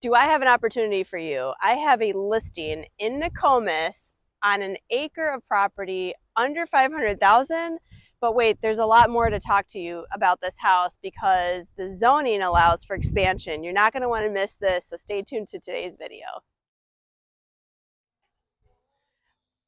Do I have an opportunity for you? I have a listing in Nokomis on an acre of property under 500,000. But wait, there's a lot more to talk to you about this house because the zoning allows for expansion. You're not going to want to miss this, so stay tuned to today's video.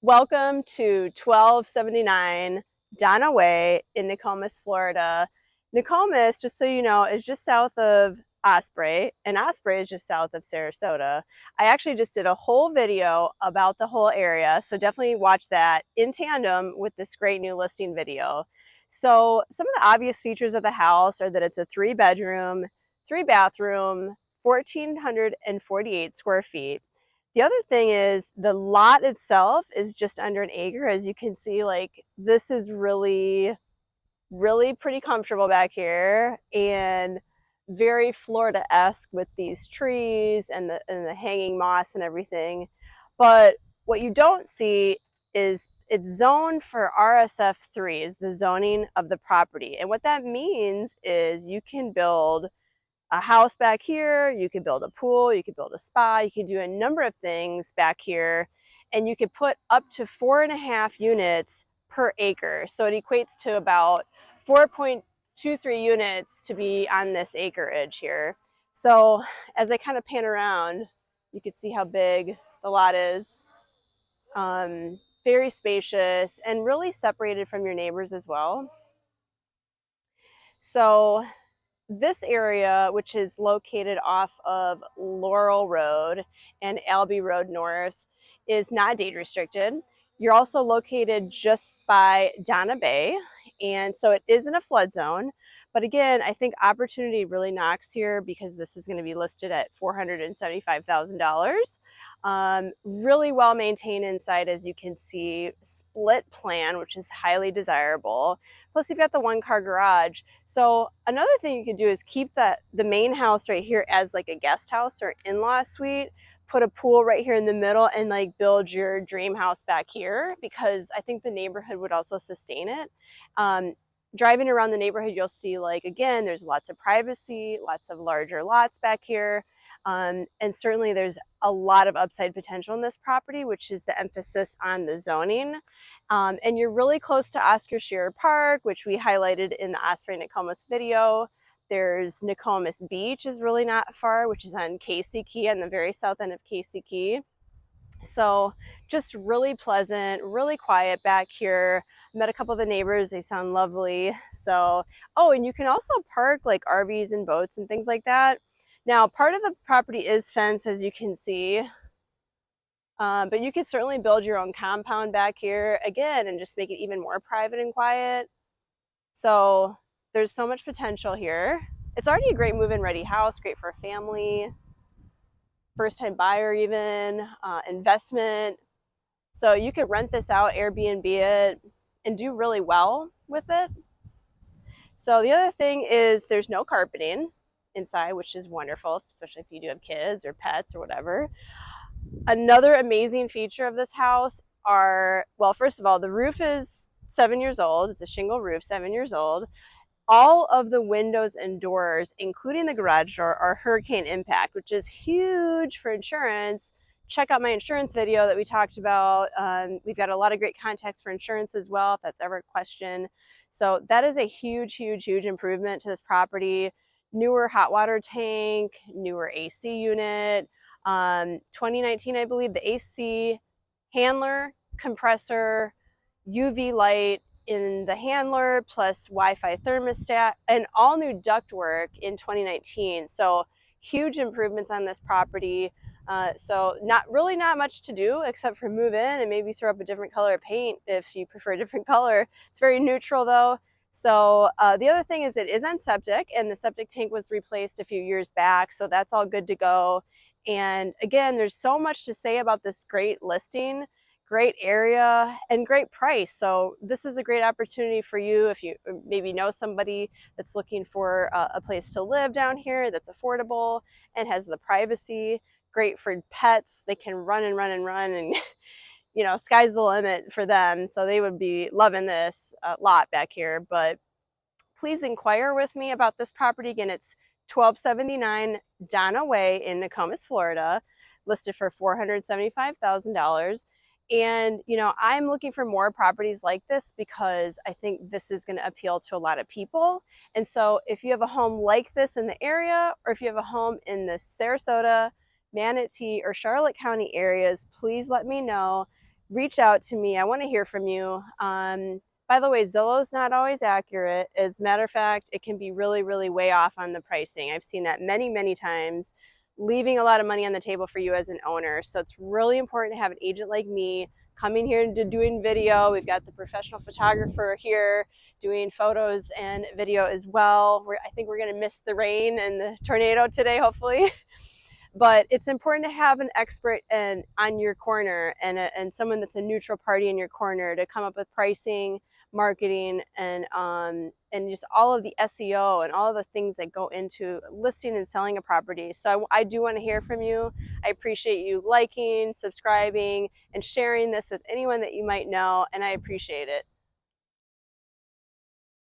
Welcome to 1279 Dona Way in Nokomis, Florida. Nokomis, just so you know, is just south of Osprey, and Osprey is just south of Sarasota. I actually just did a whole video about the whole area, so definitely watch that in tandem with this great new listing video. So some of the obvious features of the house are that it's a 3-bedroom, 3-bathroom, 1,448 square feet. The other thing is the lot itself is just under an acre. As you can see, like, this is really pretty comfortable back here and very Florida-esque with these trees and the hanging moss and everything. But what you don't see is it's zoned for RSF3 is the zoning of the property. And what that means is you can build a house back here, you could build a pool, you could build a spa, you could do a number of things back here, and you could put up to 4.5 units per acre. So it equates to about 4.23 units to be on this acreage here. So as I kind of pan around, you can see how big the lot is. Very spacious and really separated from your neighbors as well. So this area, which is located off of Laurel Road and Albee Road North, is not deed restricted. You're also located just by Dona Bay, and so it is in a flood zone. But again, I think opportunity really knocks here because this is going to be listed at $475,000. Really well maintained inside, as you can see. Split plan, which is highly desirable. Plus you've got the 1-car garage. So another thing you could do is keep the main house right here as like a guest house or in-law suite. Put a pool right here in the middle and like build your dream house back here, because I think the neighborhood would also sustain it. Driving around the neighborhood, you'll see, like, again, there's lots of privacy, lots of larger lots back here. And certainly there's a lot of upside potential in this property, which is the emphasis on the zoning. And you're really close to Oscar Scherer Park, which we highlighted in the Osprey Nokomis video. There's Nokomis Beach is really not far, which is on Casey Key, on the very south end of Casey Key. So just really pleasant, really quiet back here. Met a couple of the neighbors, they sound lovely. So, oh, and you can also park like RVs and boats and things like that. Now, part of the property is fenced, as you can see. But you could certainly build your own compound back here again and just make it even more private and quiet. So there's so much potential here. It's already a great move-in ready house, great for a family, first-time buyer even, investment. So you could rent this out, Airbnb it, and do really well with it. So the other thing is there's no carpeting inside, which is wonderful, especially if you do have kids or pets or whatever. Another amazing feature of this house are, well, first of all, the roof is 7 years old. It's a shingle roof, 7 years old. All of the windows and doors, including the garage door, are hurricane impact, which is huge for insurance. Check out my insurance video that we talked about. We've got a lot of great contacts for insurance as well, if that's ever a question. So that is a huge improvement to this property. Newer hot water tank, newer AC unit. 2019, I believe, the AC handler, compressor, UV light in the handler, plus Wi-Fi thermostat, and all new ductwork in 2019. So huge improvements on this property. So not much to do except for move in and maybe throw up a different color of paint if you prefer a different color. It's very neutral though. So the other thing is it is on septic, and the septic tank was replaced a few years back, so that's all good to go. And again, there's so much to say about this great listing, great area, and great price. So this is a great opportunity for you if you maybe know somebody that's looking for a place to live down here that's affordable and has the privacy. Great for pets. They can run and you know, sky's the limit for them. So they would be loving this lot back here. But please inquire with me about this property. Again, it's 1279 Dona Way in Nokomis, Florida, listed for $475,000. And, you know, I'm looking for more properties like this because I think this is going to appeal to a lot of people. And so if you have a home like this in the area, or if you have a home in the Sarasota, Manatee, or Charlotte County areas, please let me know. Reach out to me. I want to hear from you. By the way, Zillow's not always accurate. As a matter of fact, it can be really, really way off on the pricing. I've seen that many, many times, leaving a lot of money on the table for you as an owner. So it's really important to have an agent like me coming here and doing video. We've got the professional photographer here doing photos and video as well. I think we're going to miss the rain and the tornado today, hopefully. But it's important to have an expert on your corner and someone that's a neutral party in your corner to come up with pricing, marketing, and just all of the SEO and all of the things that go into listing and selling a property. So I do want to hear from you. I appreciate you liking, subscribing, and sharing this with anyone that you might know, and I appreciate it.